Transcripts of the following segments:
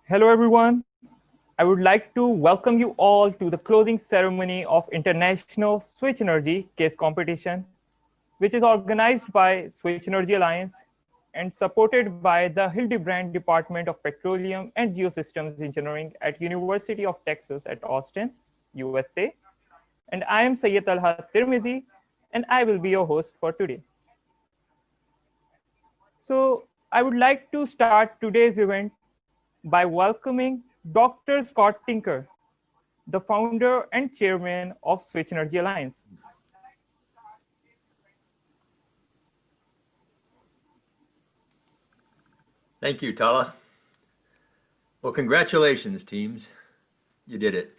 Hello, everyone. I would like to welcome you all to the closing ceremony of International Switch Energy Case Competition, which is organized by Switch Energy Alliance and supported by the Hildebrand Department of Petroleum and Geosystems Engineering at University of Texas at Austin, USA. And I am Sayyid Talha Tirmizi, and I will be your host for today. So, I would like to start today's event by welcoming Dr. Scott Tinker, the founder and chairman of Switch Energy Alliance. Thank you, Tala. Well, congratulations, teams. You did it.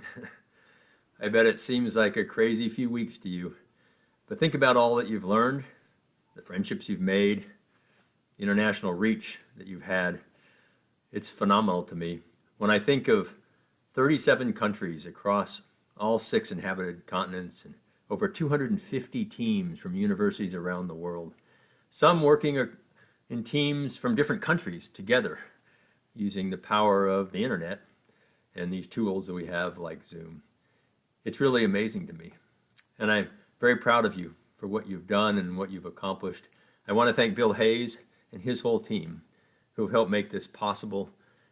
I bet it seems like a crazy few weeks to you, but think about all that you've learned, the friendships you've made, the international reach that you've had. It's phenomenal to me. When I think of 37 countries across all 6 inhabited continents and over 250 teams from universities around the world, some working in teams from different countries together using the power of the internet and these tools that we have like Zoom. It's really amazing to me. And I'm very proud of you for what you've done and what you've accomplished. I want to thank Bill Hayes and his whole team who have helped make this possible.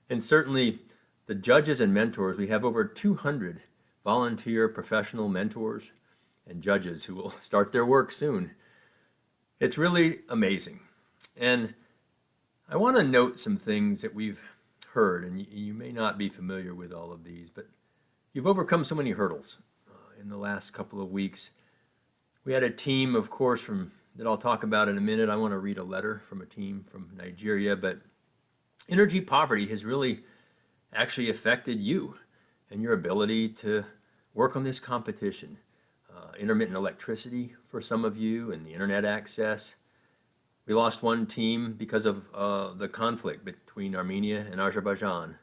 And certainly the judges and mentors. We have over 200 volunteer professional mentors and judges who will start their work soon. It's really amazing. And I want to note some things that we've heard, and you may not be familiar with all of these, but you've overcome so many hurdles in the last couple of weeks. We had a team, of course, that I'll talk about in a minute. I want to read a letter from a team from Nigeria, but energy poverty has really actually affected you and your ability to work on this competition. Intermittent electricity for some of you and the internet access. We lost one team because of the conflict between Armenia and Azerbaijan.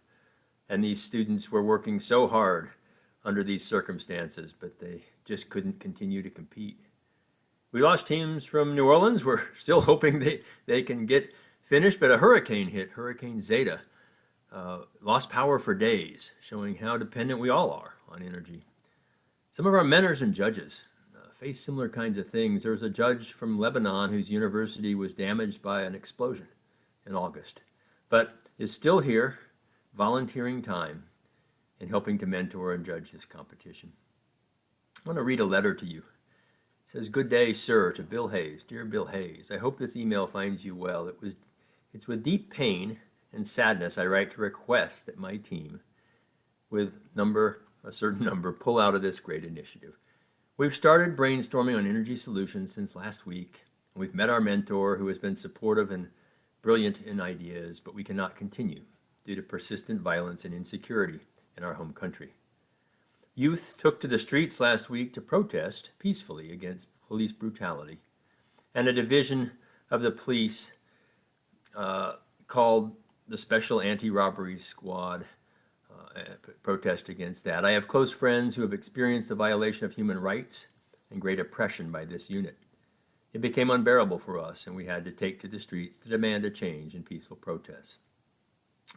And these students were working so hard under these circumstances, but they just couldn't continue to compete. We lost teams from New Orleans. We're still hoping they can get finished, but a hurricane hit, Hurricane Zeta, lost power for days, showing how dependent we all are on energy. Some of our mentors and judges face similar kinds of things. There was a judge from Lebanon whose university was damaged by an explosion in August, but is still here, volunteering time and helping to mentor and judge this competition. I want to read a letter to you. It says, "Good day, sir, to Bill Hayes. Dear Bill Hayes, I hope this email finds you well. It's with deep pain and sadness I write to request that my team, with a certain number, pull out of this great initiative. We've started brainstorming on energy solutions since last week. We've met our mentor who has been supportive and brilliant in ideas, but we cannot continue due to persistent violence and insecurity in our home country. Youth took to the streets last week to protest peacefully against police brutality, and a division of the police called the Special Anti-Robbery Squad protest against that. I have close friends who have experienced the violation of human rights and great oppression by this unit. It became unbearable for us, and we had to take to the streets to demand a change in peaceful protests.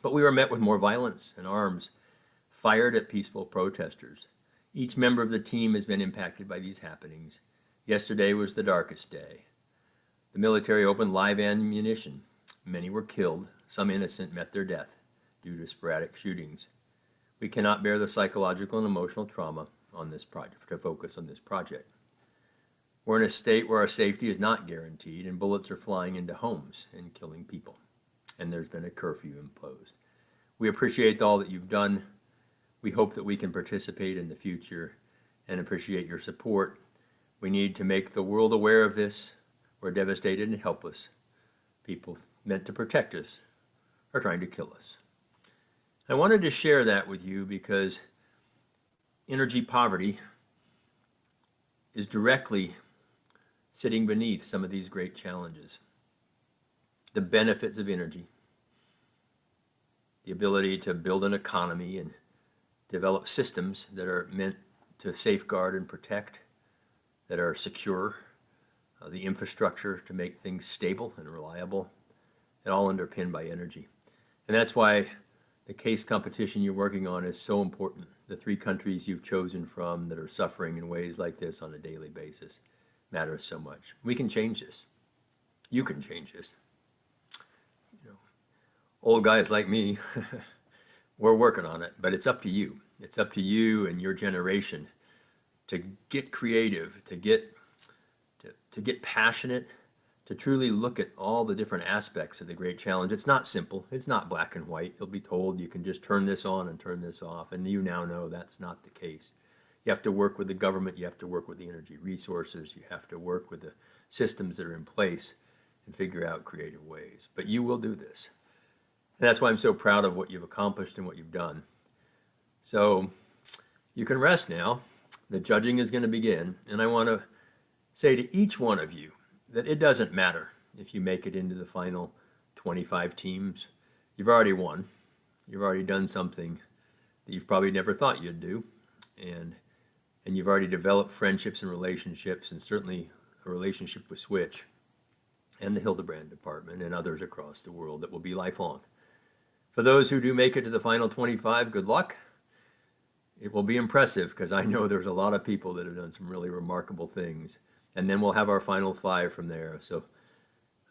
But we were met with more violence and arms fired at peaceful protesters. Each member of the team has been impacted by these happenings. Yesterday was the darkest day. The military opened live ammunition. Many were killed. Some innocent met their death due to sporadic shootings. We cannot bear the psychological and emotional trauma on this project to focus on this project. We're in a state where our safety is not guaranteed, and bullets are flying into homes and killing people. And there's been a curfew imposed. We appreciate all that you've done. We hope that we can participate in the future and appreciate your support. We need to make the world aware of this. We're devastated and helpless. People meant to protect us are trying to kill us." I wanted to share that with you because energy poverty is directly sitting beneath some of these great challenges. The benefits of energy, the ability to build an economy and develop systems that are meant to safeguard and protect, that are secure, the infrastructure to make things stable and reliable, and all underpinned by energy. And that's why the case competition you're working on is so important. The three countries you've chosen from that are suffering in ways like this on a daily basis matters so much. We can change this. You can change this. You know, old guys like me, we're working on it, but it's up to you. It's up to you and your generation to get creative, to get passionate, to truly look at all the different aspects of the great challenge. It's not simple. It's not black and white. You'll be told you can just turn this on and turn this off, and you now know that's not the case. You have to work with the government. You have to work with the energy resources. You have to work with the systems that are in place and figure out creative ways. But you will do this. And that's why I'm so proud of what you've accomplished and what you've done. So you can rest now. The judging is going to begin. And I want to say to each one of you that it doesn't matter if you make it into the final 25 teams. You've already won. You've already done something that you've probably never thought you'd do. And you've already developed friendships and relationships, and certainly a relationship with Switch and the Hildebrand department and others across the world that will be lifelong. For those who do make it to the final 25, good luck. It will be impressive because I know there's a lot of people that have done some really remarkable things. And then we'll have our final 5 from there. So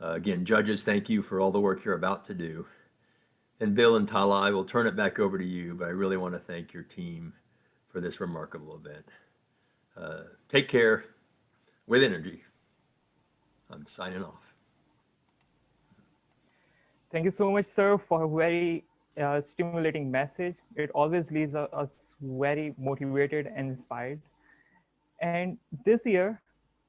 again, judges, thank you for all the work you're about to do. And Bill and Tala, I will turn it back over to you, but I really want to thank your team for this remarkable event. Take care with energy. I'm signing off. Thank you so much, sir, for a very stimulating message. It always leaves us very motivated and inspired. And this year,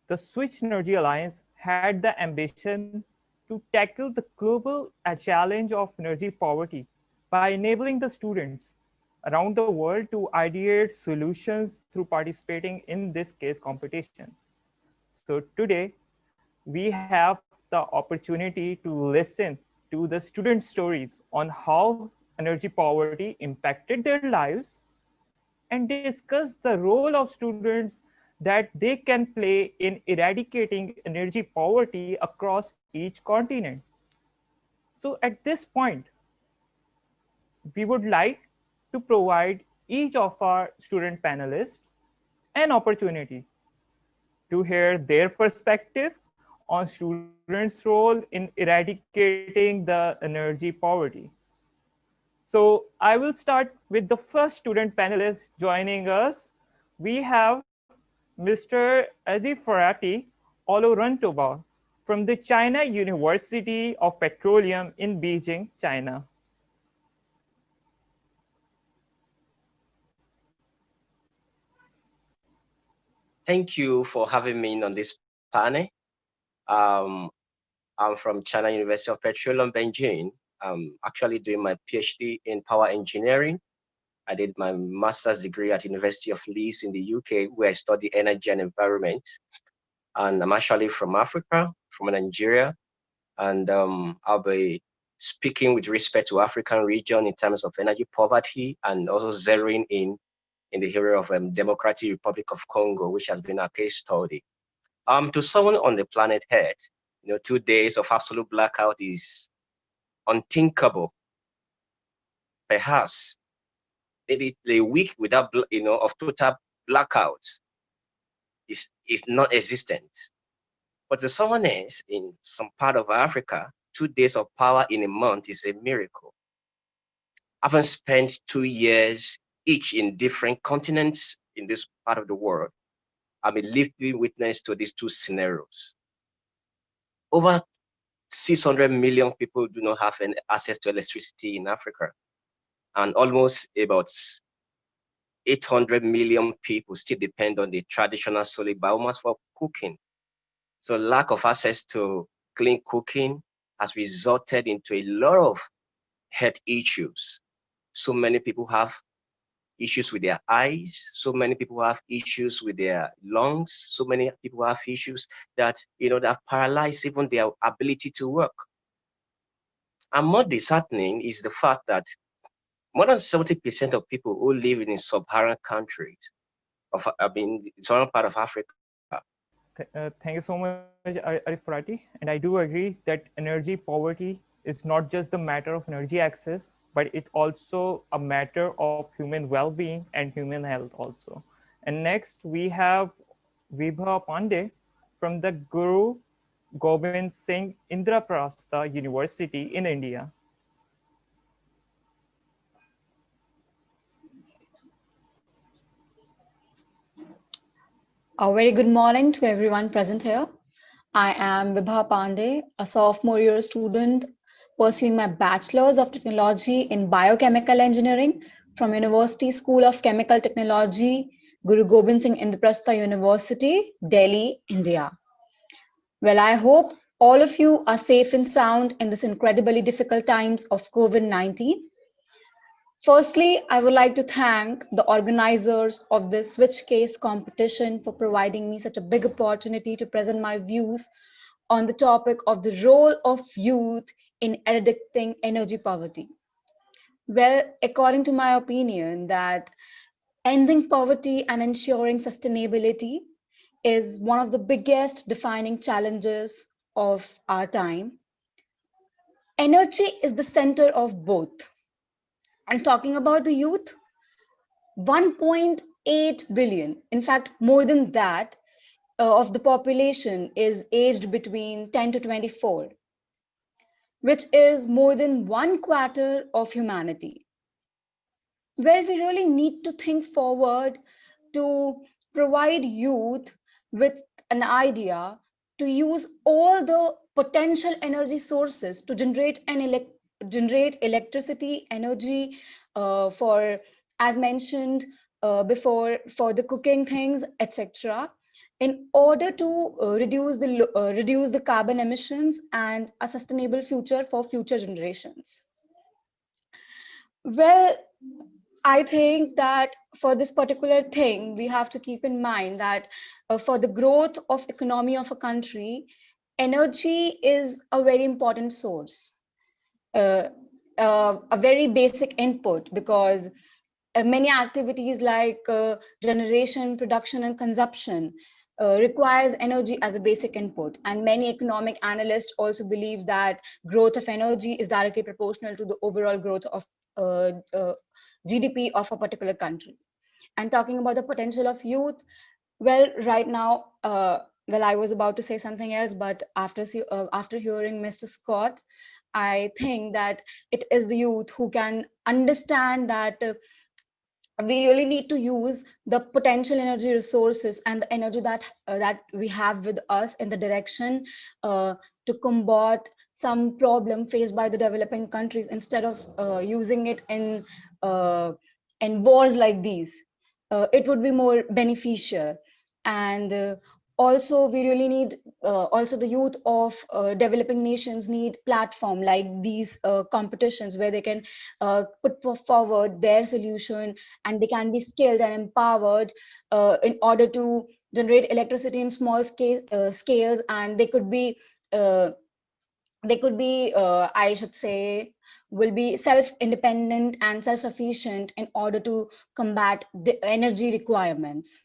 the Switch Energy Alliance had the ambition to tackle the global challenge of energy poverty by enabling the students around the world to ideate solutions through participating in this case competition. So today, we have the opportunity to listen to the student stories on how energy poverty impacted their lives and discuss the role of students that they can play in eradicating energy poverty across each continent. So at this point, we would like to provide each of our student panelists an opportunity to hear their perspective on students' role in eradicating the energy poverty. So I will start with the first student panelist joining us. We have Mr. Adifarati Olorantoba from the China University of Petroleum in Beijing, China. Thank you for having me on this panel. Um, I'm from China University of Petroleum, Beijing. I'm actually doing my PhD in power engineering. I did my master's degree at University of Leeds in the UK, where I study energy and environment. And I'm actually from Africa, from Nigeria. And I'll be speaking with respect to African region in terms of energy poverty and also zeroing in the area of Democratic Republic of Congo, which has been a case study. To someone on the planet Earth, 2 days of absolute blackout is unthinkable. Perhaps maybe a week without, of total blackout is not existent. But to someone else in some part of Africa, 2 days of power in a month is a miracle. Having spent 2 years each in different continents in this part of the world, I'm a living witness to these two scenarios. Over 600 million people do not have any access to electricity in Africa, and almost about 800 million people still depend on the traditional solid biomass for cooking. So lack of access to clean cooking has resulted into a lot of health issues. So many people have issues with their eyes. So many people have issues with their lungs. So many people have issues that, that paralyze even their ability to work. And more disheartening is the fact that more than 70% of people who live in sub-Saharan countries, southern part of Africa. Thank you so much, Arifurati. And I do agree that energy poverty is not just the matter of energy access, but it also a matter of human well-being and human health also. And next we have Vibha Pandey from the Guru Gobind Singh Indraprastha University in India. A very good morning to everyone present here. I am Vibha Pandey, a sophomore year student pursuing my Bachelor's of Technology in Biochemical Engineering from University School of Chemical Technology, Guru Gobind Singh Indraprastha University, Delhi, India. Well, I hope all of you are safe and sound in this incredibly difficult times of COVID-19. Firstly, I would like to thank the organizers of this switch case competition for providing me such a big opportunity to present my views on the topic of the role of youth in eradicating energy poverty. Well, according to my opinion, that ending poverty and ensuring sustainability is one of the biggest defining challenges of our time. Energy is the center of both. And talking about the youth, 1.8 billion, in fact, more than that, of the population is aged between 10 to 24, which is more than one quarter of humanity. Well, we really need to think forward to provide youth with an idea to use all the potential energy sources to generate electricity, energy for, as mentioned before, for the cooking things, etc., in order to reduce the carbon emissions and a sustainable future for future generations. Well, I think that for this particular thing, we have to keep in mind that for the growth of economy of a country, energy is a very important source, uh, a very basic input, because many activities like generation, production, and consumption requires energy as a basic input. And many economic analysts also believe that growth of energy is directly proportional to the overall growth of GDP of a particular country. And talking about the potential of youth, well, right now, well, I was about to say something else, but after hearing Mr. Scott, I think that it is the youth who can understand that we really need to use the potential energy resources and the energy that we have with us in the direction to combat some problem faced by the developing countries, instead of using it uh, in wars like these. It would be more beneficial. And also we really need, also the youth of developing nations need platform like these competitions, where they can put forward their solution, and they can be skilled and empowered in order to generate electricity in small scales. And uh, they could be I should say, will be self independent and self sufficient in order to combat the energy requirements.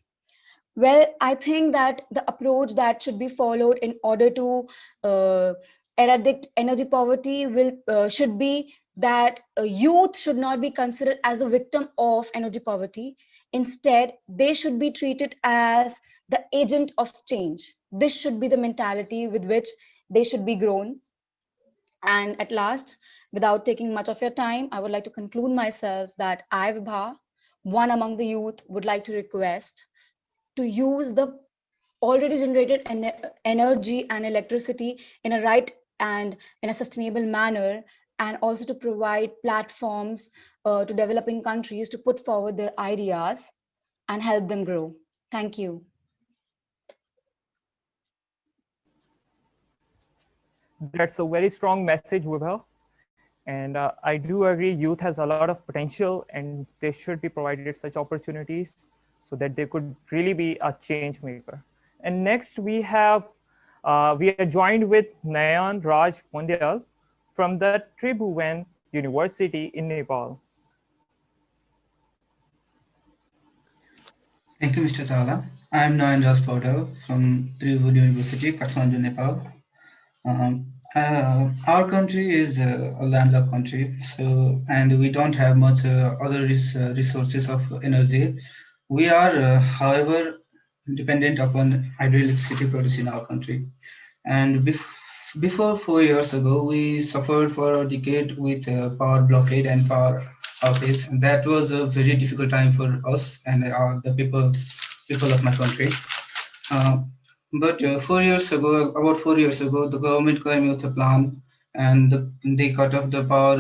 Well, I think that the approach that should be followed in order to uh, eradicate energy poverty should be that youth should not be considered as the victim of energy poverty. Instead, they should be treated as the agent of change. This should be the mentality with which they should be grown. And at last, without taking much of your time, I would like to conclude myself that I, Vibha, one among the youth, would like to request to use the already generated energy and electricity in a right and in a sustainable manner, and also to provide platforms to developing countries to put forward their ideas and help them grow. Thank you. That's a very strong message, Vibha. And I do agree, youth has a lot of potential and they should be provided such opportunities so that they could really be a change maker. And next we are joined with Nayan Raj Mondial from the Tribhuvan University in Nepal. Thank you, Mr. Tala. I am Nayan Raj from Tribhuvan University, Kathmandu, Nepal. Our country is a landlocked country, so and we don't have much other resources of energy. We are, however, dependent upon hydroelectricity produced in our country. And before 4 years ago, we suffered for a decade with power blockade and power outage. And that was a very difficult time for us and the people of my country. Uh, but 4 years ago, about 4 years ago, the government came with a plan, and they cut off the power.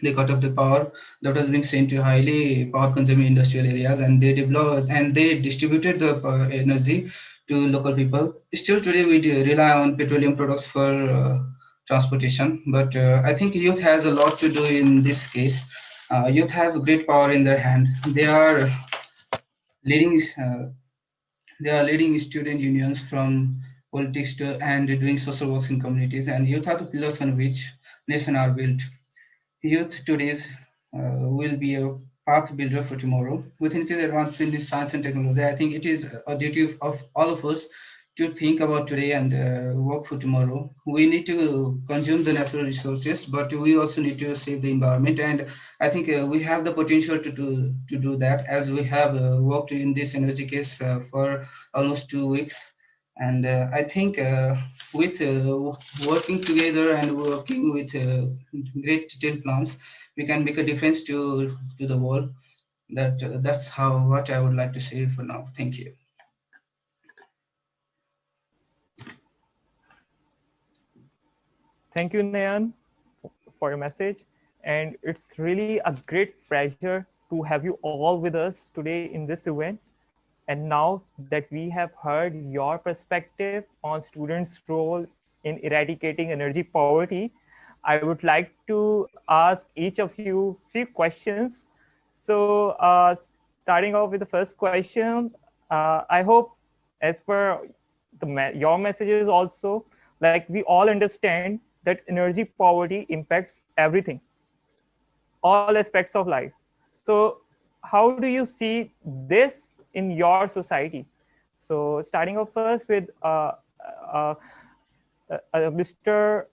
They cut off the power that was being sent to highly power consuming industrial areas, and they developed and they distributed the energy to local people. Still today, we do rely on petroleum products for transportation, but I think youth has a lot to do in this case. Youth have great power in their hand. Leading. They are leading student unions from politics to and doing social works in communities, and youth are the pillars on which nations are built. Youth today's will be a path builder for tomorrow. With increased advancement in science and technology, I think it is a duty of all of us to think about today and work for tomorrow. We need to consume the natural resources, but we also need to save the environment. And I think we have the potential to do that, as we have worked in this energy case for almost 2 weeks. And I think with working together and working with great detailed plans, we can make a difference to the world. That's how what I would like to say for now. Thank you. Thank you, Nayan, for your message. And it's really a great pleasure to have you all with us today in this event. And now that we have heard your perspective on students' role in eradicating energy poverty, I would like to ask each of you few questions. So, starting off with the first question, I hope, as per your messages also, like we all understand that energy poverty impacts everything, all aspects of life. So how do you see this in your society? So starting off first with uh, Mr.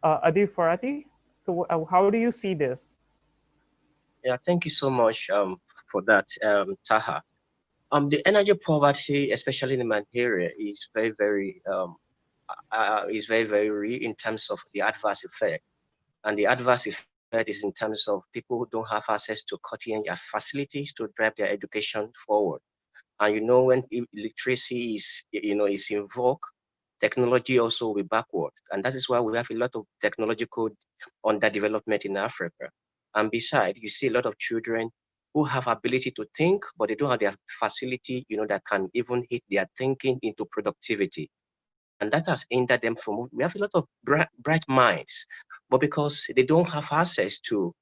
Adi Farati. So how do you see this? Yeah, thank you so much for that, Taha. The energy poverty, especially in my area, is very, very real in terms of the adverse effect. And the adverse effect is in terms of people who don't have access to cutting-edge facilities to drive their education forward. And when literacy is in vogue, technology also will be backward. And that is why we have a lot of technological underdevelopment in Africa. And besides, you see a lot of children who have ability to think, but they don't have their facility, that can even hit their thinking into productivity. And that has hindered them from. We have a lot of bright minds, but because they don't have access to,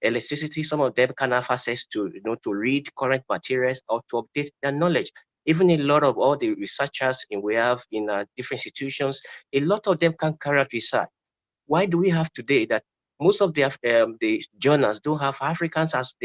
electricity, some of them can have access to, to read current materials or to update their knowledge. Even a lot of all the researchers we have in different institutions, a lot of them can carry out research. Why do we have today that most of the journals don't have Africans as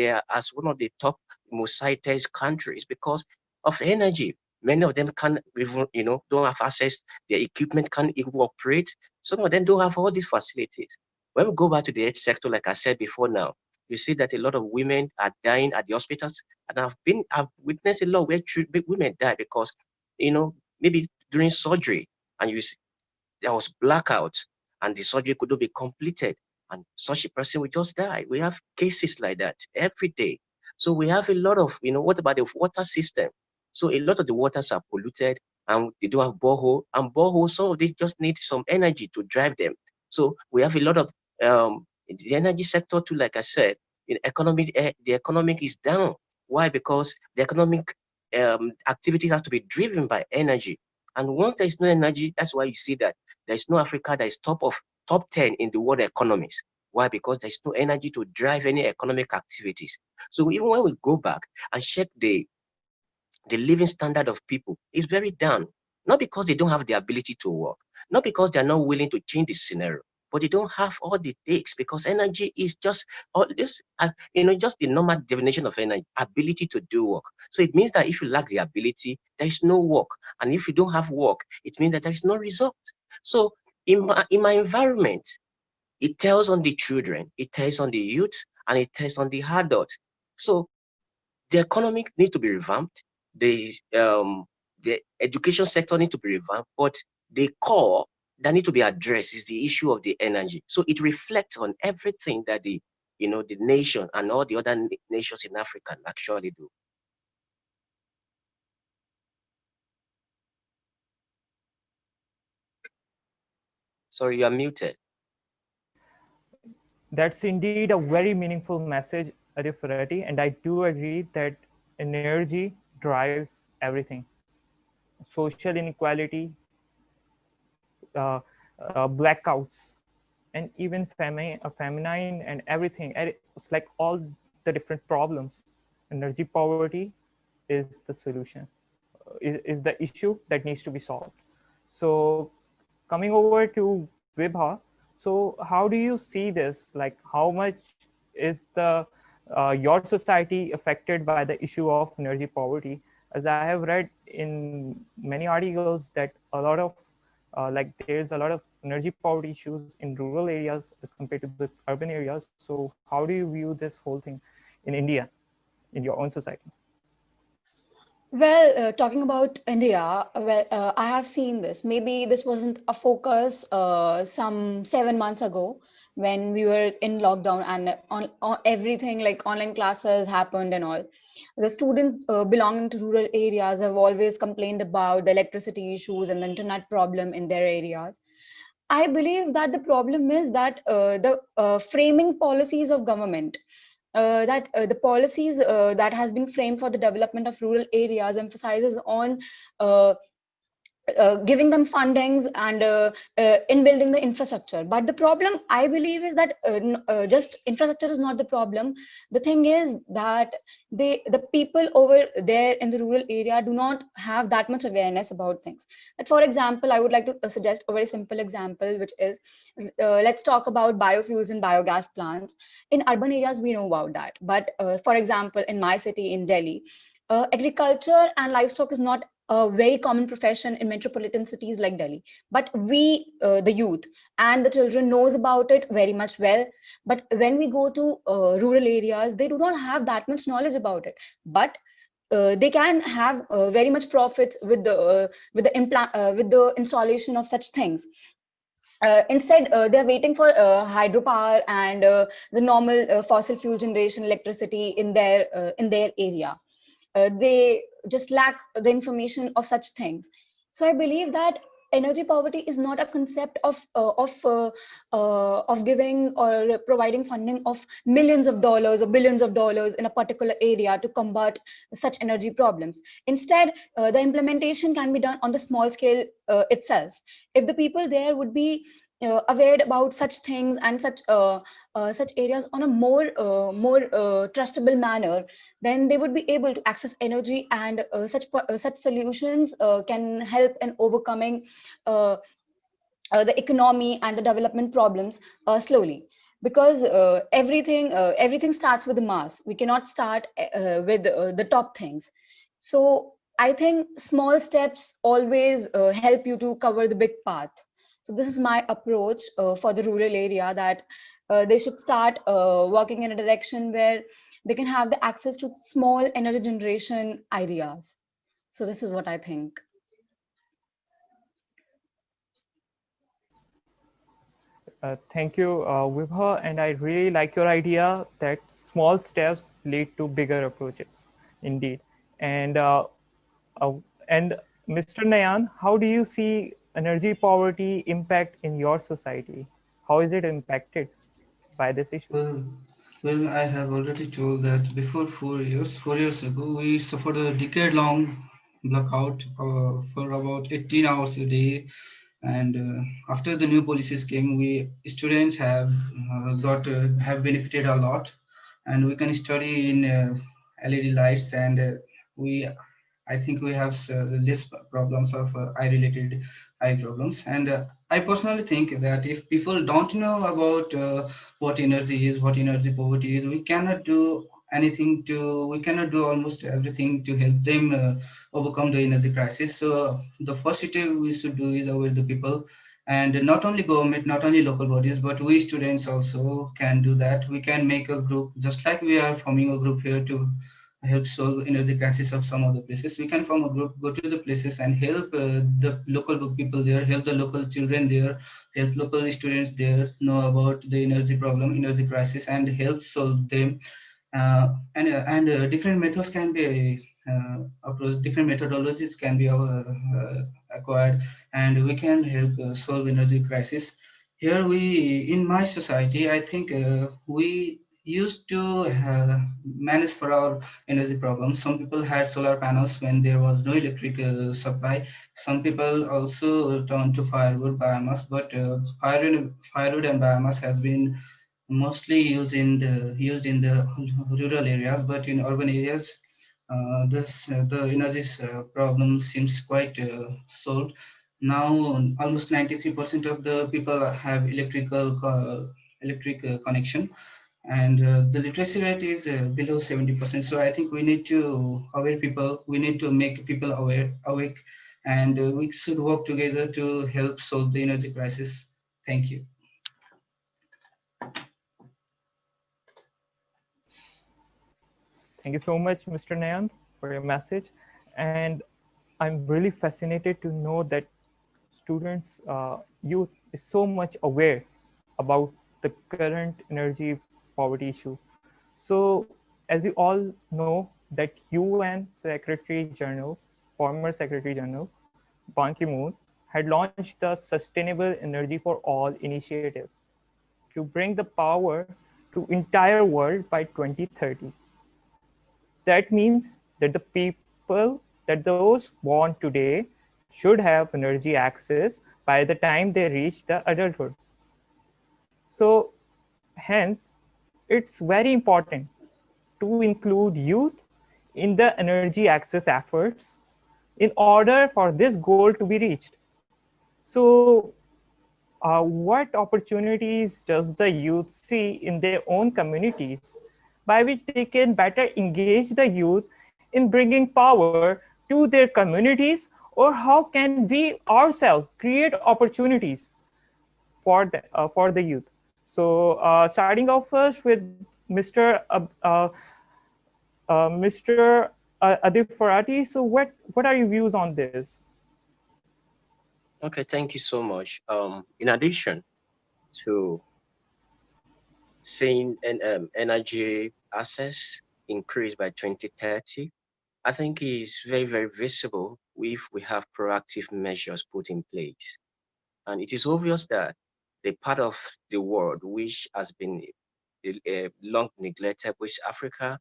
one of the top most cited countries because of energy? Many of them can even, don't have access. Their equipment can't even operate. Some of them don't have all these facilities. When we go back to the health sector, like I said before now, you see that a lot of women are dying at the hospitals. And I've witnessed a lot where women die because, maybe during surgery, and there was blackout and the surgery couldn't be completed and such a person will just die. We have cases like that every day. So we have a lot of, what about the water system? So a lot of the waters are polluted and they don't have borehole, and borehole, some of these just need some energy to drive them. So we have a lot of the energy sector too, like I said, the economic is down. Why? Because the economic activity has to be driven by energy. And once there is no energy, that's why you see that there is no Africa that is top 10 in the world economies. Why? Because there's no energy to drive any economic activities. So even when we go back and check the living standard of people, is very down. Not because they don't have the ability to work, not because they're not willing to change the scenario, but they don't have all the takes, because energy is just all this, just the normal definition of energy, ability to do work. So it means that if you lack the ability, there is no work. And if you don't have work, it means that there is no result. So in my environment, it tells on the children, it tells on the youth, and it tells on the adults. So the economic need to be revamped. The education sector need to be revamped, but the core that need to be addressed is the issue of the energy. So it reflects on everything that the nation and all the other nations in Africa actually do. Sorry, you are muted. That's indeed a very meaningful message, Adifurati, and I do agree that energy drives everything. Social inequality, uh, blackouts, and even feminine and everything. And it's like all the different problems. Energy poverty is the solution, is the issue that needs to be solved. So coming over to Vibha, so how do you see this? Like how much is the your society affected by the issue of energy poverty? As I have read in many articles that a lot of like there's a lot of energy poverty issues in rural areas as compared to the urban areas. So how do you view this whole thing in India, in your own society? Well, talking about India, I have seen this. Maybe this wasn't a focus some 7 months ago when we were in lockdown and on everything like online classes happened and all. The students belonging to rural areas have always complained about the electricity issues and the internet problem in their areas. I believe that the problem is that the framing policies of government, that the policies that has been framed for the development of rural areas emphasizes on uh, giving them fundings and in building the infrastructure. But the problem I believe is that just infrastructure is not the problem. The thing is that the people over there in the rural area do not have that much awareness about things. That, for example, I would like to suggest a very simple example, which is let's talk about biofuels and biogas plants. In urban areas we know about that, but for example in my city in Delhi, agriculture and livestock is not a very common profession in metropolitan cities like Delhi. But we, the youth and the children, knows about it very much well. But when we go to rural areas, they do not have that much knowledge about it. But they can have very much profits with the installation of such things. Instead, they're waiting for hydropower and the normal fossil fuel generation electricity in their area. They just lack the information of such things. So I believe that energy poverty is not a concept of giving or providing funding of millions of dollars or billions of dollars in a particular area to combat such energy problems. Instead, the implementation can be done on the small scale itself. If the people there would be aware about such things and such areas on a more trustable manner, then they would be able to access energy, and such solutions can help in overcoming uh, the economy and the development problems slowly. Because everything starts with the mass. We cannot start with the top things. So I think small steps always help you to cover the big path. So this is my approach for the rural area, that they should start working in a direction where they can have the access to small energy generation ideas. So this is what I think. Thank you, Vibha, and I really like your idea that small steps lead to bigger approaches, indeed. And uh, and Mr. Nayan, how do you see energy poverty impact in your society? How is it impacted by this issue? Well, well, I have already told that before 4 years, 4 years ago, we suffered a decade-long blackout for about 18 hours a day. And after the new policies came, we students have benefited a lot, and we can study in LED lights, and we I think we have less problems of eye-related eye problems. And I personally think that if people don't know about what energy is, what energy poverty is, we cannot do anything to, we cannot do almost everything to help them overcome the energy crisis. So the first step we should do is aware the people, and not only government, not only local bodies, but we students also can do that. We can make a group, just like we are forming a group here to help solve energy crisis of some of the places. We can form a group, go to the places and help the local people there, help the local children there, help local students there know about the energy problem, energy crisis, and help solve them. And different methods can be approached, different methodologies can be acquired, and we can help solve energy crisis. Here we, in my society, I think we used to manage for our energy problems. Some people had solar panels when there was no electric supply. Some people also turned to firewood, biomass, but firewood and biomass has been mostly used in the rural areas, but in urban areas, the energy problem seems quite solved. Now, almost 93% of the people have electric connection, and the literacy rate is below 70%. So I think we need to aware people. We need to make people awake, and we should work together to help solve the energy crisis. Thank you. Thank you so much, Mr. Nayan, for your message. And I'm really fascinated to know that students, youth is so much aware about the current energy poverty issue. So, as we all know, that UN Secretary General, former Secretary General Ban Ki-moon, had launched the Sustainable Energy for All initiative to bring the power to entire world by 2030. That means that the people, that those born today should have energy access by the time they reach the adulthood. So hence, it's very important to include youth in the energy access efforts in order for this goal to be reached. So what opportunities does the youth see in their own communities by which they can better engage the youth in bringing power to their communities, or how can we ourselves create opportunities for the youth? So starting off first with Mr. Mr. Adib Farati. So what are your views on this? Okay, thank you so much. In addition to seeing energy access increase by 2030, I think is very, very visible if we have proactive measures put in place. And it is obvious that the part of the world which has been long neglected, which Africa,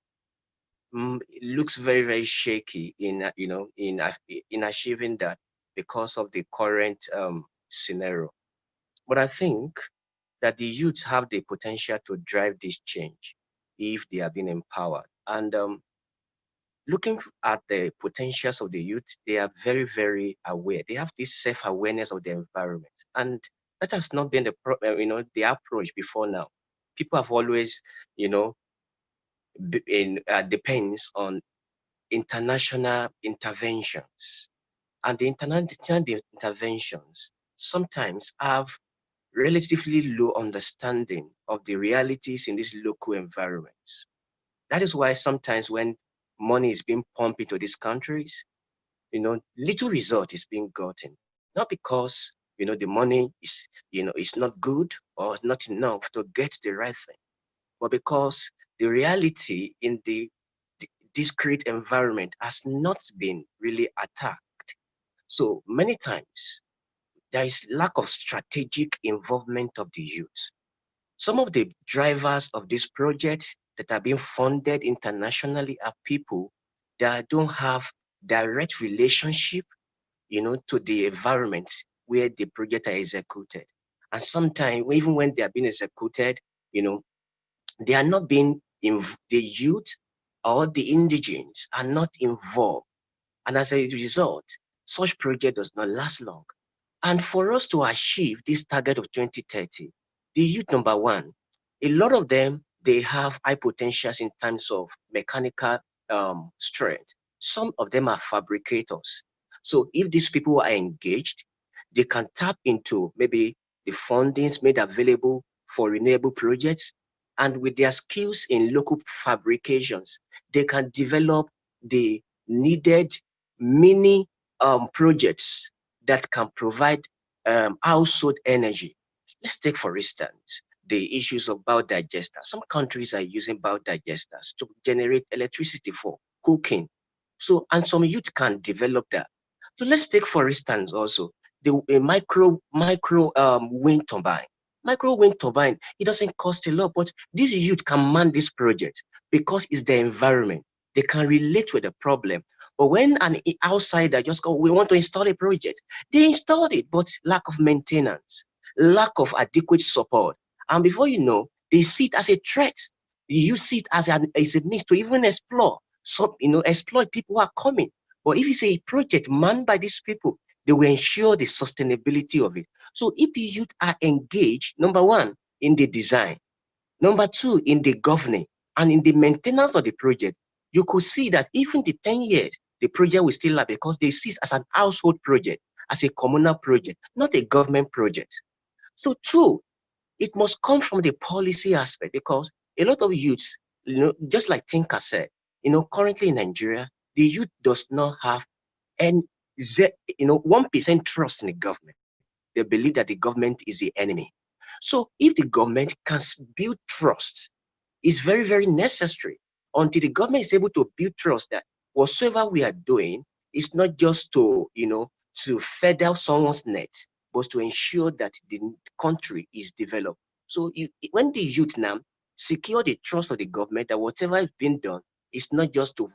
it looks very, very shaky in in achieving that because of the current scenario. But I think that the youths have the potential to drive this change if they are being empowered. And looking at the potentials of the youth, they are very, very aware. They have this self-awareness of the environment, and that has not been the approach before now. People have always, depends on international interventions, and the international interventions sometimes have relatively low understanding of the realities in these local environments. That is why sometimes when money is being pumped into these countries, little result is being gotten. Not because, the money is not good or not enough to get the right thing, but because the reality in the discrete environment has not been really attacked. So many times there is lack of strategic involvement of the youth. Some of the drivers of these projects that are being funded internationally are people that don't have direct relationship, to the environment where the project are executed. And sometimes, even when they are being executed, they are not being, the youth or the indigenes are not involved And as a result, such project does not last long. And for us to achieve this target of 2030, the youth, number one, a lot of them, they have high potentials in terms of mechanical strength. Some of them are fabricators. So if these people are engaged, they can tap into maybe the fundings made available for renewable projects. And with their skills in local fabrications, they can develop the needed mini projects that can provide household energy. Let's take, for instance, the issues of biodigesters. Some countries are using biodigesters to generate electricity for cooking. So, and some youth can develop that. So let's take, for instance, also the a micro wind turbine. Micro wind turbine, it doesn't cost a lot, but these youth can man this project because it's the environment. They can relate with the problem. But when an outsider just go, we want to install a project, they installed it, but lack of maintenance, lack of adequate support. And before you know, they see it as a threat. You see it as a means to even explore, exploit people who are coming. But if it's a project manned by these people, they will ensure the sustainability of it. So if the youth are engaged, number one, in the design, number two, in the governing, and in the maintenance of the project, you could see that even the 10 years, the project will still last because they see it as an household project, as a communal project, not a government project. So two, it must come from the policy aspect because a lot of youths, just like Tinker said, currently in Nigeria, the youth does not have any, 1% trust in the government. They believe that the government is the enemy. So if the government can build trust, it's very, very necessary until the government is able to build trust that whatsoever we are doing is not just to feather someone's net, but to ensure that the country is developed. So when the youth now secure the trust of the government that whatever is being done is not just to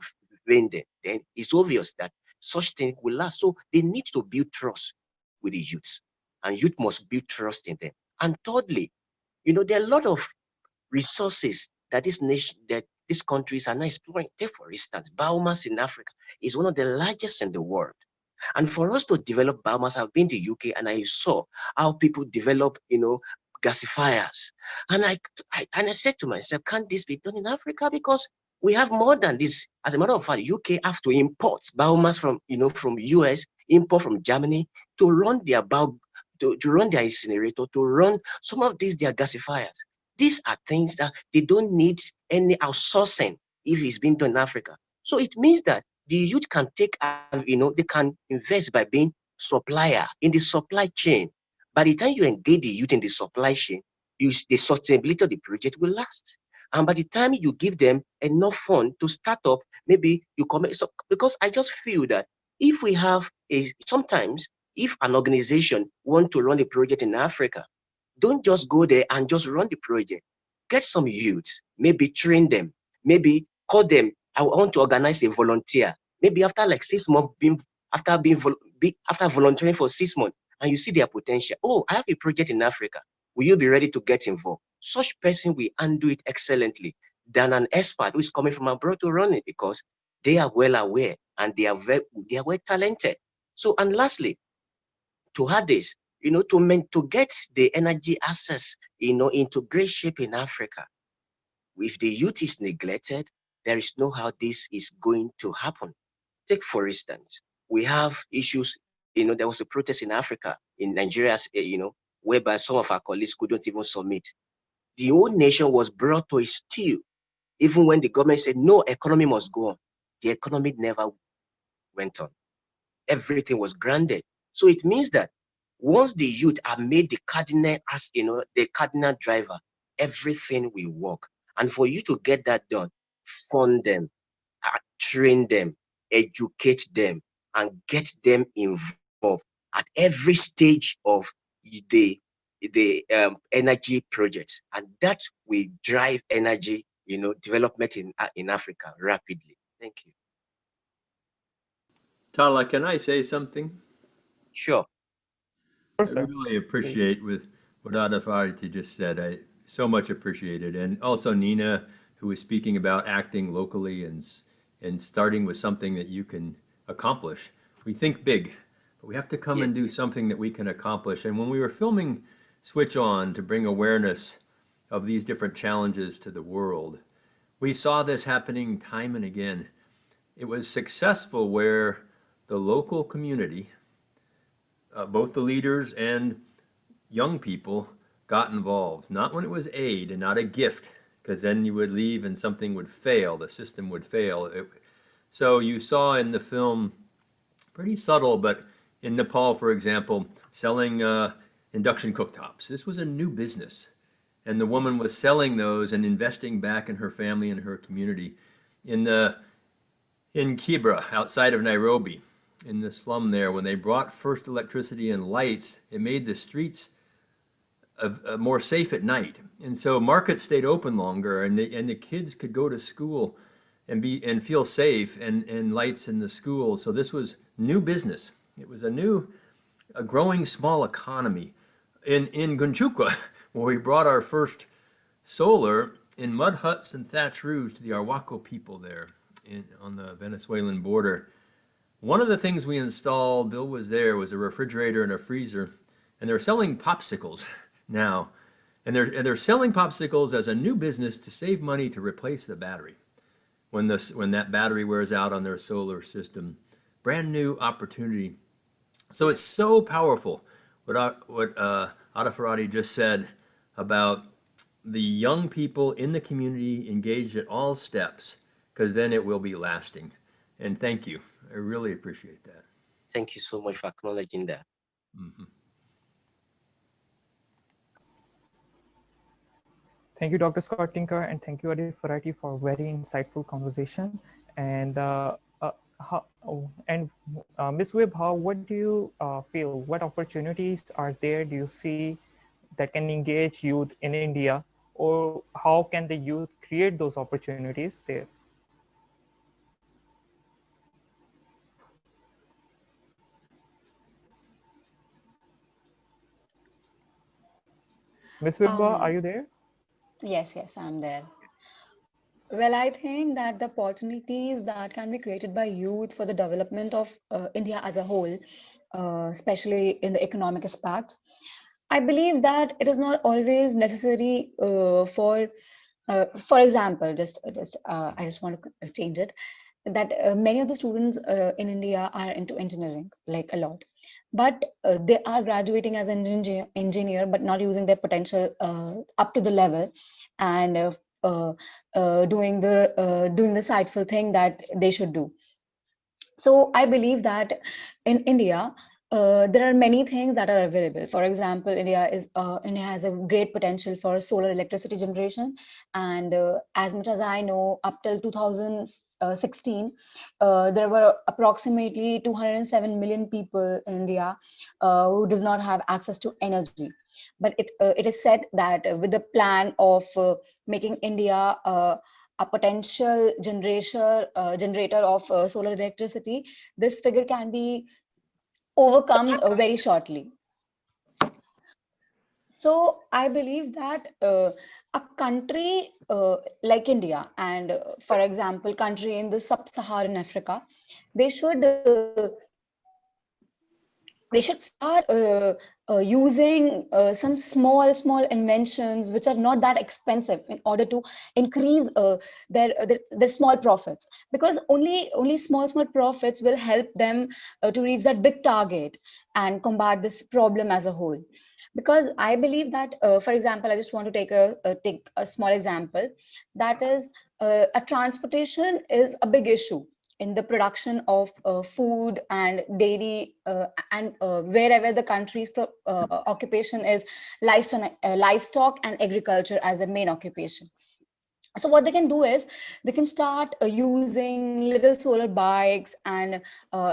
vain them, then it's obvious that such thing will last. So they need to build trust with the youth, and youth must build trust in them. And thirdly, there are a lot of resources that these countries are not exploring. Take, for instance, biomass in Africa is one of the largest in the world. And for us to develop biomass, I've been to UK and I saw how people develop, gasifiers. And I said to myself, can't this be done in Africa? Because we have more than this. As a matter of fact, UK have to import biomass from US, import from Germany to run their to run their incinerator, to run some of these their gasifiers. These are things that they don't need any outsourcing if it's being done in Africa. So it means that the youth can they can invest by being supplier in the supply chain. By the time you engage the youth in the supply chain, the sustainability of the project will last. And by the time you give them enough fund to start up, maybe you commit. So, because I just feel that if we have sometimes if an organization want to run a project in Africa, don't just go there and just run the project. Get some youths, maybe train them, maybe call them. I want to organize a volunteer. Maybe after like 6 months, after volunteering for 6 months, and you see their potential. Oh, I have a project in Africa. Will you be ready to get involved? Such person will undo it excellently than an expert who is coming from abroad to run it because they are well aware and they are well talented. So, and lastly, to have this, to get the energy access, into great shape in Africa. If the youth is neglected, there is no how this is going to happen. Take, for instance, we have issues, there was a protest in Africa, in Nigeria, whereby some of our colleagues couldn't even submit. The whole nation was brought to a stew, even when the government said, no, economy must go on. The economy never went on. Everything was granted. So it means that once the youth are made the cardinal, the cardinal driver, everything will work. And for you to get that done, fund them, train them, educate them, and get them involved at every stage of the energy project, and that will drive energy, development in Africa rapidly. Thank you. Tala, can I say something? Sure. I really appreciate with what Adafariti just said. I so much appreciate it. And also Nina, who was speaking about acting locally and starting with something that you can accomplish. We think big, but we have to come and do something that we can accomplish. And when we were filming Switch On to bring awareness of these different challenges to the world, we saw this happening time and again. It was successful where the local community, both the leaders and young people, got involved. Not when it was aid and not a gift, because then you would leave and something would fail, the system would fail. So you saw in the film, pretty subtle, but in Nepal, for example, selling induction cooktops. This was a new business. And the woman was selling those and investing back in her family and her community. In Kibra, outside of Nairobi, in the slum there, when they brought first electricity and lights, it made the streets more safe at night. And so markets stayed open longer, and the kids could go to school and feel safe, and lights in the school. So this was new business. It was a growing small economy. In Gunchukwa, where we brought our first solar in mud huts and thatch roofs to the Arhuaco people there on the Venezuelan border. One of the things we installed, Bill was there, was a refrigerator and a freezer, and they're selling popsicles now. And they're selling popsicles as a new business to save money to replace the battery when that battery wears out on their solar system. Brand new opportunity. So it's so powerful what Adafarati just said about the young people in the community engaged at all steps, because then it will be lasting. And thank you. I really appreciate that. Thank you so much for acknowledging that. Mm-hmm. Thank you, Dr. Scott Tinker, and thank you, Adi Farati, for very insightful conversation. And Ms. Webb, what do you feel? What opportunities are there? Do you see that can engage youth in India, or how can the youth create those opportunities there? Ms. Wibba, are you there? Yes, I'm there. Well, I think that the opportunities that can be created by youth for the development of India as a whole, especially in the economic aspect, I believe that it is not always necessary for example, I just want to change it, that many of the students in India are into engineering, like a lot, but they are graduating as an engineer, but not using their potential up to the level, and uh, doing the sightful thing that they should do. So I believe that in India, there are many things that are available. For example, India has a great potential for solar electricity generation, and as much as I know, up till 2016, there were approximately 207 million people in India who does not have access to energy. But it is said that with the plan of making India a potential generator of solar electricity, this figure can be overcome very shortly. So I believe that a country like India, and for example, country in the sub-Saharan Africa, they should start using some small inventions which are not that expensive in order to increase their small profits, because only small profits will help them to reach that big target and combat this problem as a whole. Because I believe that for example, I just want to take a small example, that is a transportation is a big issue in the production of food and dairy, and wherever the country's occupation is livestock and agriculture as a main occupation. So what they can do is they can start using little solar bikes, and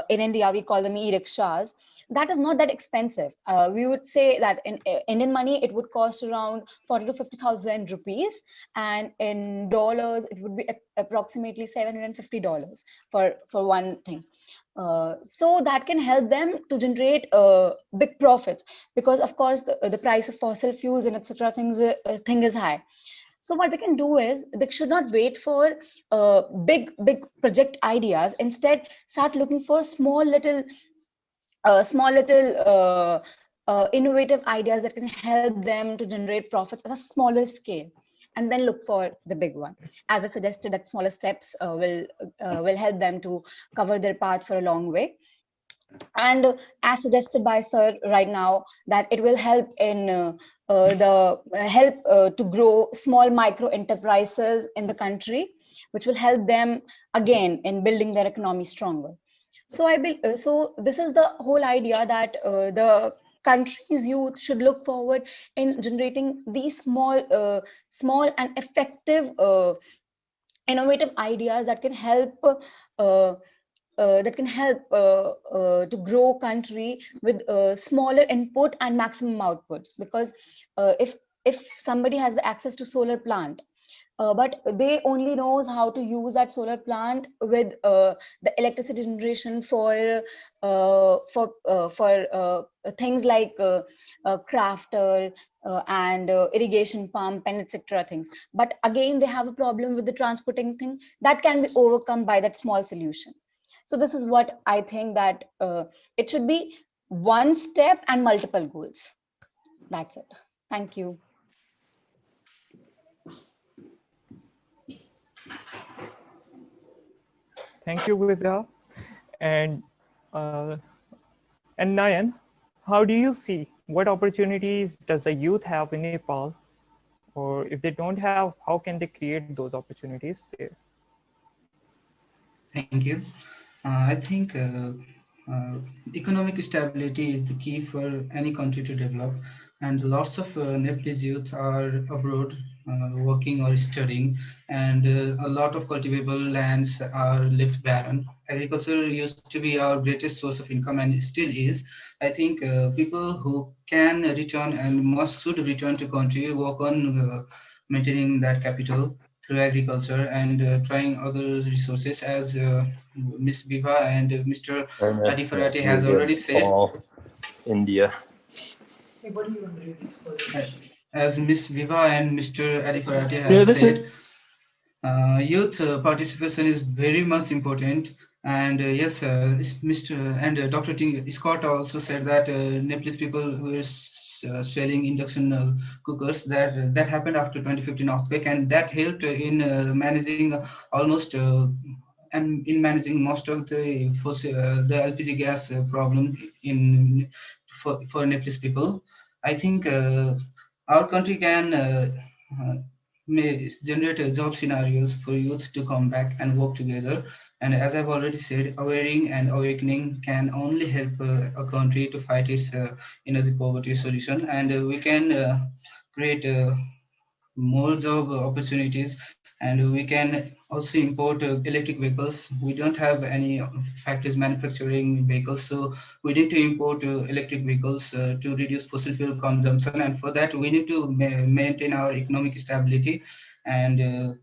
in India we call them e-rickshaws. That is not that expensive. We would say that in Indian money it would cost around 40 to 50,000 rupees, and in dollars it would be approximately $750 for one thing. So that can help them to generate big profits, because of course the price of fossil fuels and etc. Thing is high. So what they can do is they should not wait for big project ideas. Instead, start looking for small little innovative ideas that can help them to generate profits at a smaller scale, and then look for the big one. As I suggested, that smaller steps will help them to cover their path for a long way. And as suggested by sir right now, that it will help in the help to grow small micro enterprises in the country, which will help them again in building their economy stronger. So this is the whole idea, that the country's youth should look forward in generating these small and effective innovative ideas that can help uh, to grow country with smaller input and maximum outputs. Because if somebody has the access to solar plant, but they only knows how to use that solar plant with the electricity generation for things like crafter and irrigation pump and etc things. But again, they have a problem with the transporting thing that can be overcome by that small solution. So this is what I think, that it should be one step and multiple goals. That's it. Thank you. Thank you, Vidya. And uh, and Nayan, how do you see, what opportunities does the youth have in Nepal? Or if they don't have, how can they create those opportunities there? Thank you. I think economic stability is the key for any country to develop, and lots of Nepalese youth are abroad working or studying, and a lot of cultivable lands are left barren. Agriculture used to be our greatest source of income, and it still is. I think people who can return and must should return to country work on maintaining that capital through agriculture and trying other resources, as Ms. Biva and Mr. China, Adi Farate has already against said. all India. uh, as Ms. Viva and Mr. Adi Farate Yeah, has that's said, it. youth participation is very much important. And yes, Mr. and Dr. Scott also said that Nepalese people were selling induction cookers. That happened after 2015 earthquake, and that helped in managing almost and in managing most of the LPG gas problem in for Nepalese people. I think our country can may generate job scenarios for youth to come back and work together. And as I've already said, awareing and awakening can only help a country to fight its energy poverty solution, and we can create more job opportunities, and we can also import electric vehicles. We don't have any factories manufacturing vehicles, so we need to import electric vehicles to reduce fossil fuel consumption, and for that we need to maintain our economic stability. And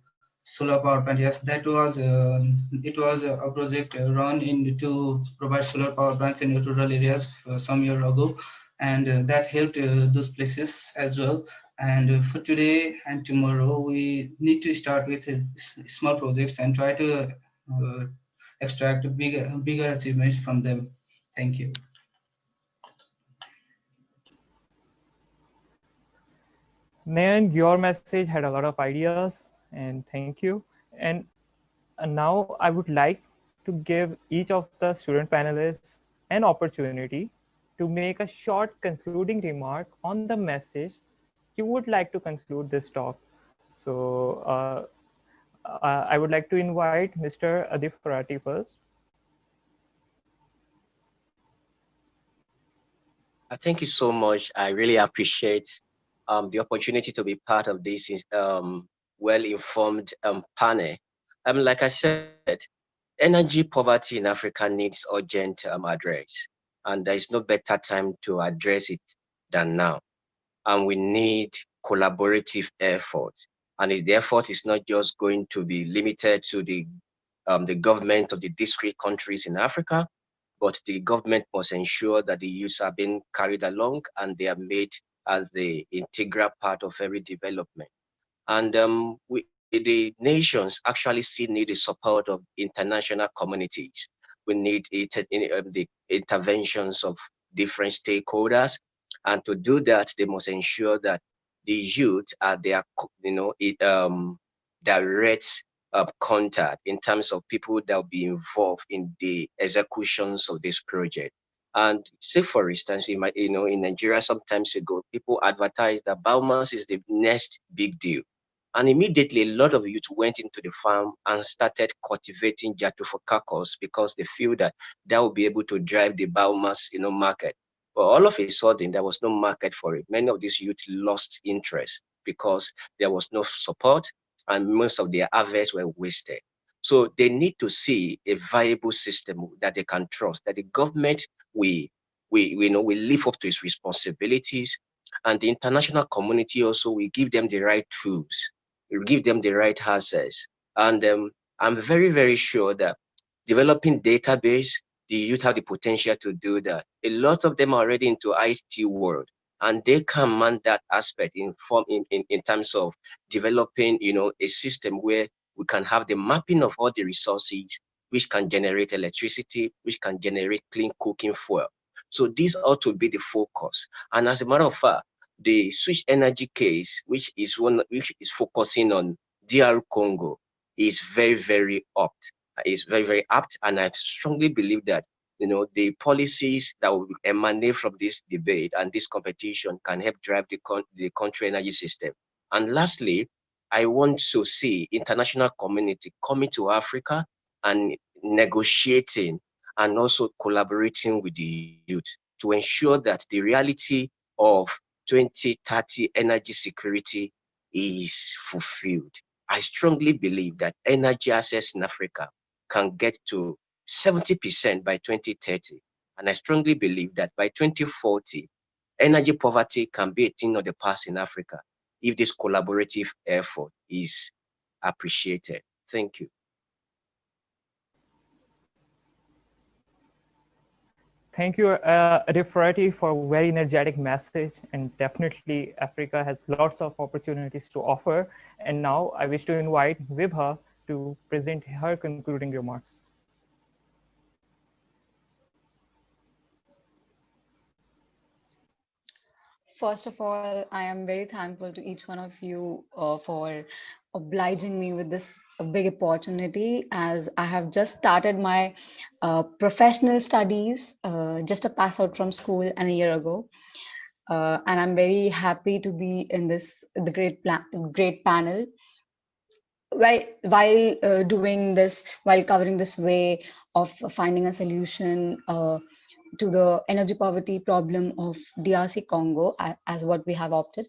solar power plant, yes, that was it was a project run in to provide solar power plants in rural areas some year ago, and that helped those places as well. And for today and tomorrow, we need to start with small projects and try to extract bigger achievements from them. Thank you. Nayan, your message had a lot of ideas, and thank you. And now I would like to give each of the student panelists an opportunity to make a short concluding remark on the message you would like to conclude this talk. So I would like to invite Mr. Adif Farati first. Thank you so much. I really appreciate the opportunity to be part of this well-informed panel. Like I said, energy poverty in Africa needs urgent address, and there is no better time to address it than now. And we need collaborative effort. And the effort is not just going to be limited to the government of the discrete countries in Africa, but the government must ensure that the youths are being carried along and they are made as the integral part of every development. And the nations actually still need the support of international communities. We need the interventions of different stakeholders, and to do that, they must ensure that the youth are their, direct contact in terms of people that will be involved in the executions of this project. And say, for instance, in Nigeria, some times ago, people advertised that biomass is the next big deal. And immediately, a lot of youth went into the farm and started cultivating Jatrophococcus because they feel that that will be able to drive the biomass, market. But all of a sudden, there was no market for it. Many of these youth lost interest because there was no support, and most of their harvests were wasted. So they need to see a viable system that they can trust, that the government will live up to its responsibilities, and the international community also will give them the right tools, will give them the right access. And I'm very, very sure that developing database, the youth have the potential to do that. A lot of them are already into IT world, and they can man that aspect in terms of developing, a system where we can have the mapping of all the resources which can generate electricity, which can generate clean cooking fuel. So this ought to be the focus. And as a matter of fact, the switch energy case, which is focusing on DR Congo, is very, very apt. Is very, very apt, and I strongly believe that the policies that will emanate from this debate and this competition can help drive the country energy system. And lastly, I want to see international community coming to Africa and negotiating and also collaborating with the youth to ensure that the reality of 2030 energy security is fulfilled. I strongly believe that energy access in Africa can get to 70% by 2030. And I strongly believe that by 2040, energy poverty can be a thing of the past in Africa if this collaborative effort is appreciated. Thank you. Thank you, Adifrati, for a very energetic message. And definitely, Africa has lots of opportunities to offer. And now I wish to invite Vibha to present her concluding remarks. First of all, I am very thankful to each one of you for obliging me with this big opportunity, as I have just started my professional studies, just a pass out from school and a year ago. And I'm very happy to be in this the great panel. While doing this, while covering this way of finding a solution to the energy poverty problem of DRC Congo, as what we have opted,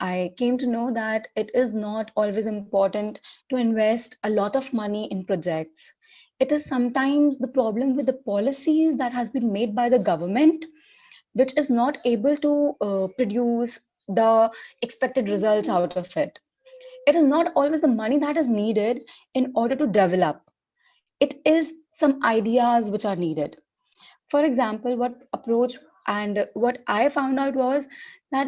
I came to know that it is not always important to invest a lot of money in projects. It is sometimes the problem with the policies that has been made by the government, which is not able to produce the expected results out of it. It is not always the money that is needed in order to develop. It is some ideas which are needed. For example, what approach and what I found out was that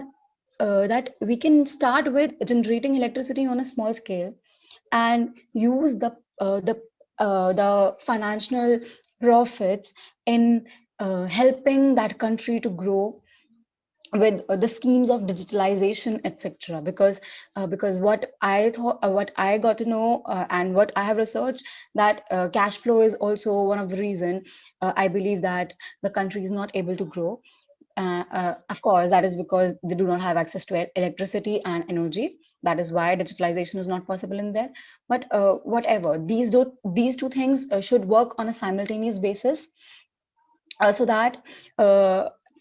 that we can start with generating electricity on a small scale and use the financial profits in helping that country to grow with the schemes of digitalization, etc. Because what I got to know, and what I have researched, that cash flow is also one of the reason I believe that the country is not able to grow. Of course, that is because they do not have access to electricity and energy. That is why digitalization is not possible in there. But whatever, these two things should work on a simultaneous basis, so that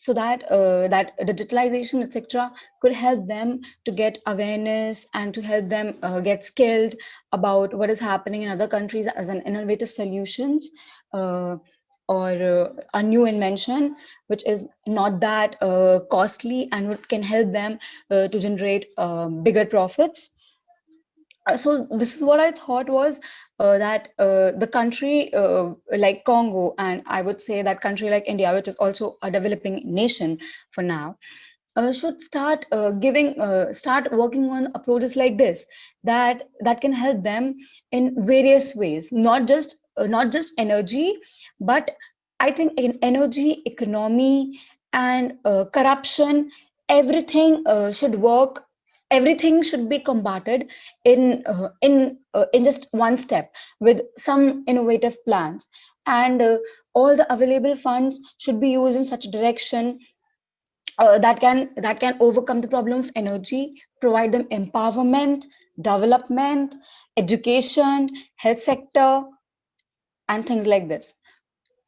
that digitalization, etc., could help them to get awareness and to help them get skilled about what is happening in other countries as an innovative solutions, uh, or a new invention which is not that costly and what can help them to generate bigger profits. So this is what I thought was that the country like Congo, and I would say that country like India, which is also a developing nation for now, should start working on approaches like this, that can help them in various ways, not just energy, but I think in energy, economy, and corruption, everything should work. Everything should be combated in just one step with some innovative plans, and all the available funds should be used in such a direction that can overcome the problem of energy, provide them empowerment, development, education, health sector, and things like this.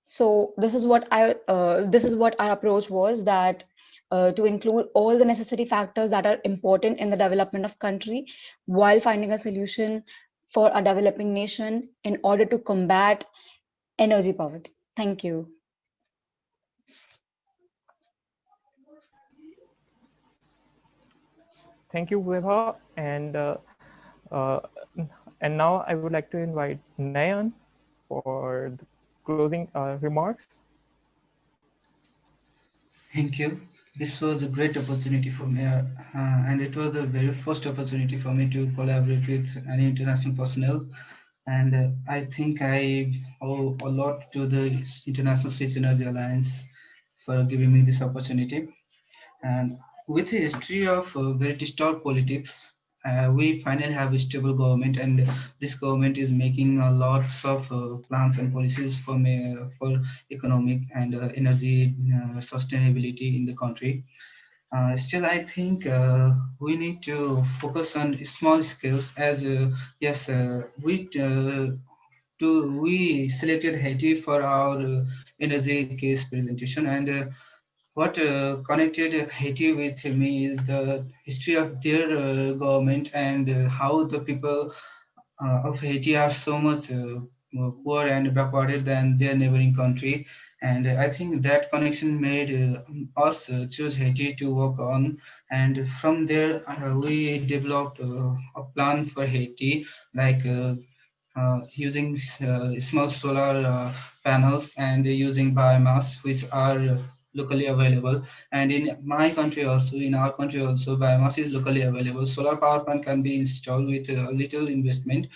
So this is what our approach was, that to include all the necessary factors that are important in the development of country while finding a solution for a developing nation in order to combat energy poverty. Thank you. Thank you, Vibha. Uh, and now I would like to invite Nayan for the closing remarks. Thank you. This was a great opportunity for me, and it was the very first opportunity for me to collaborate with an international personnel. And I think I owe a lot to the International Switch Energy Alliance for giving me this opportunity. And with a history of very disturbed politics, we finally have a stable government, and this government is making lots of plans and policies for economic and energy sustainability in the country. Still, I think we need to focus on small scales. As yes, we selected Haiti for our energy case presentation, and what connected Haiti with me is the history of their government, and how the people of Haiti are so much poor and backwarded than their neighboring country. And I think that connection made us choose Haiti to work on. And from there, we developed a plan for Haiti, like using small solar panels and using biomass, which are locally available. And in my country also, in our country also, biomass is locally available. Solar power plant can be installed with a little investment,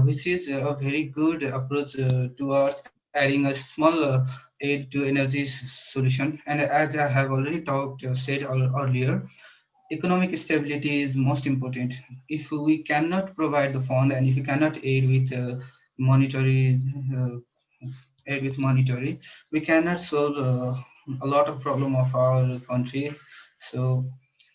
which is a very good approach towards adding a small aid to energy solution. And as I have already said earlier, economic stability is most important. If we cannot provide the fund, and if we cannot monetary uh, aid with monetary, we cannot solve a lot of problem of our country. So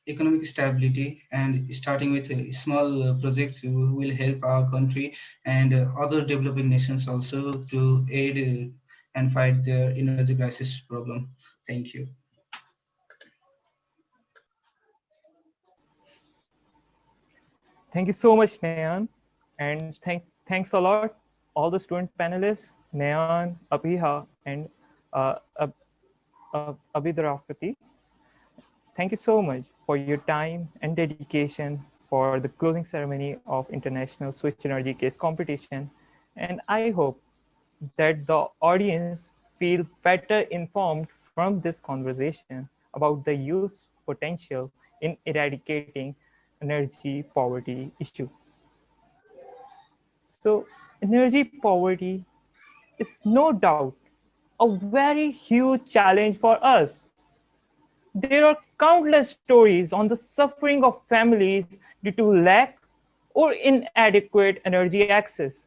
economic stability and starting with small projects will help our country and other developing nations also to aid and fight their energy crisis problem. Thank you. Thank you so much, Nayan. And thanks a lot, all the student panelists, Nayan, Abhiha, and Abhidrafati. Thank you so much for your time and dedication for the closing ceremony of International Switch Energy Case Competition. And I hope that the audience feel better informed from this conversation about the youth's potential in eradicating energy poverty issue. So energy poverty is no doubt a very huge challenge for us. There are countless stories on the suffering of families due to lack or inadequate energy access.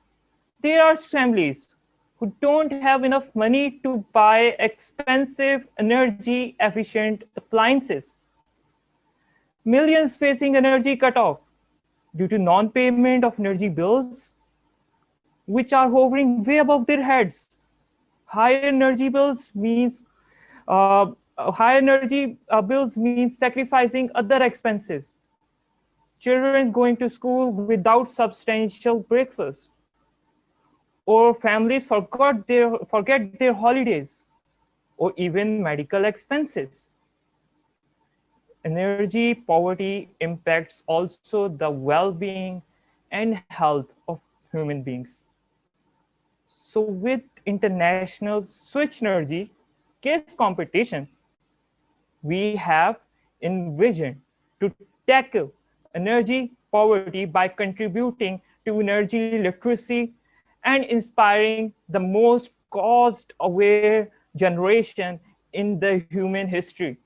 There are families who don't have enough money to buy expensive energy efficient appliances. Millions facing energy cutoff due to non-payment of energy bills, which are hovering way above their heads. Higher energy bills means high energy bills means sacrificing other expenses. Children going to school without substantial breakfast, or families forget their holidays, or even medical expenses. Energy poverty impacts also the well-being and health of human beings. So with international switch energy case competition, we have envisioned to tackle energy poverty by contributing to energy literacy and inspiring the most cost-aware generation in the human history,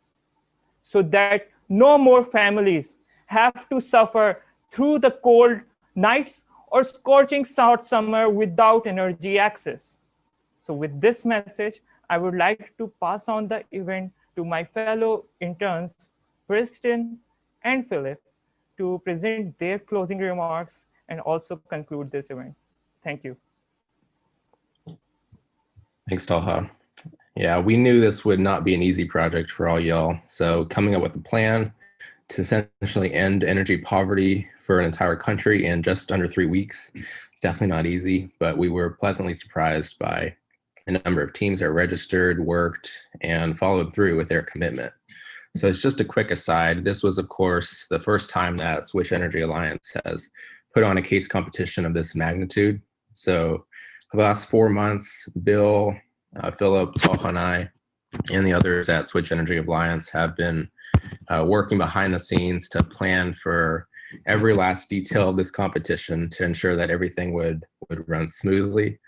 so that no more families have to suffer through the cold nights or scorching hot summer without energy access. So with this message, I would like to pass on the event to my fellow interns, Preston and Philip, to present their closing remarks and also conclude this event. Thank you. Thanks, Talha. Yeah, we knew this would not be an easy project for all y'all. So coming up with a plan to essentially end energy poverty for an entire country in just under 3 weeks, it's definitely not easy, but we were pleasantly surprised by the number of teams that registered, worked, and followed through with their commitment. So it's just a quick aside. This was, of course, the first time that Switch Energy Alliance has put on a case competition of this magnitude. So for the last 4 months, Bill, Philip, Talha, and I, and the others at Switch Energy Alliance have been working behind the scenes to plan for every last detail of this competition to ensure that everything would run smoothly.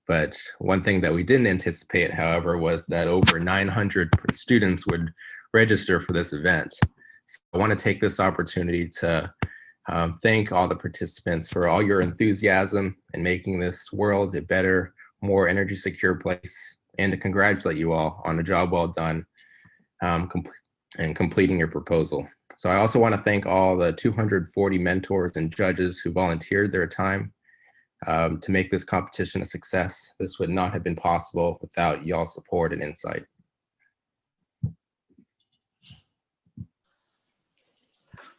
But one thing that we didn't anticipate, however, was that over 900 students would register for this event. So I want to take this opportunity to thank all the participants for all your enthusiasm in making this world a better, more energy secure place, and to congratulate you all on a job well done and completing your proposal. So I also want to thank all the 240 mentors and judges who volunteered their time to make this competition a success. This would not have been possible without y'all's support and insight.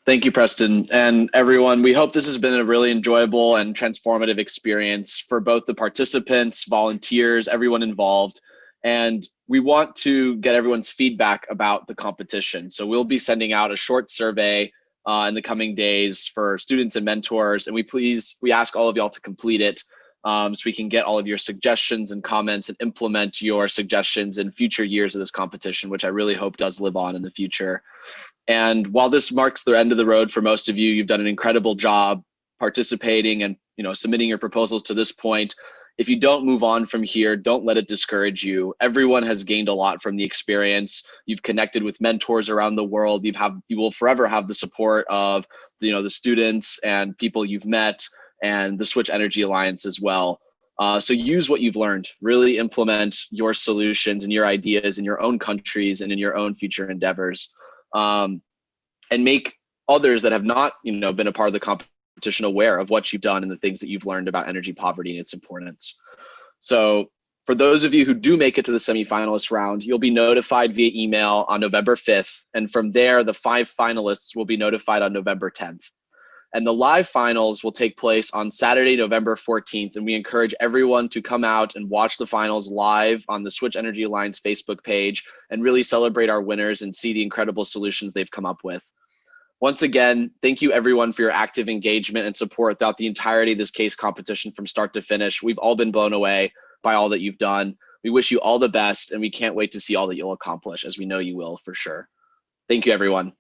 Thank you, Preston, and everyone. We hope this has been a really enjoyable and transformative experience for both the participants, volunteers, everyone involved. And we want to get everyone's feedback about the competition. So we'll be sending out a short survey in the coming days for students and mentors. And we ask all of y'all to complete it so we can get all of your suggestions and comments and implement your suggestions in future years of this competition, which I really hope does live on in the future. And while this marks the end of the road for most of you, you've done an incredible job participating and submitting your proposals to this point. If you don't move on from here, don't let it discourage you. Everyone has gained a lot from the experience. You've connected with mentors around the world. You will forever have the support of the students and people you've met and the Switch Energy Alliance as well. So use what you've learned. Really implement your solutions and your ideas in your own countries and in your own future endeavors. And make others that have not been a part of the competition aware of what you've done and the things that you've learned about energy poverty and its importance. So for those of you who do make it to the semifinalist round, you'll be notified via email on November 5th. And from there, the 5 finalists will be notified on November 10th. And the live finals will take place on Saturday, November 14th. And we encourage everyone to come out and watch the finals live on the Switch Energy Alliance Facebook page and really celebrate our winners and see the incredible solutions they've come up with. Once again, thank you everyone for your active engagement and support throughout the entirety of this case competition from start to finish. We've all been blown away by all that you've done. We wish you all the best, and we can't wait to see all that you'll accomplish, as we know you will for sure. Thank you, everyone.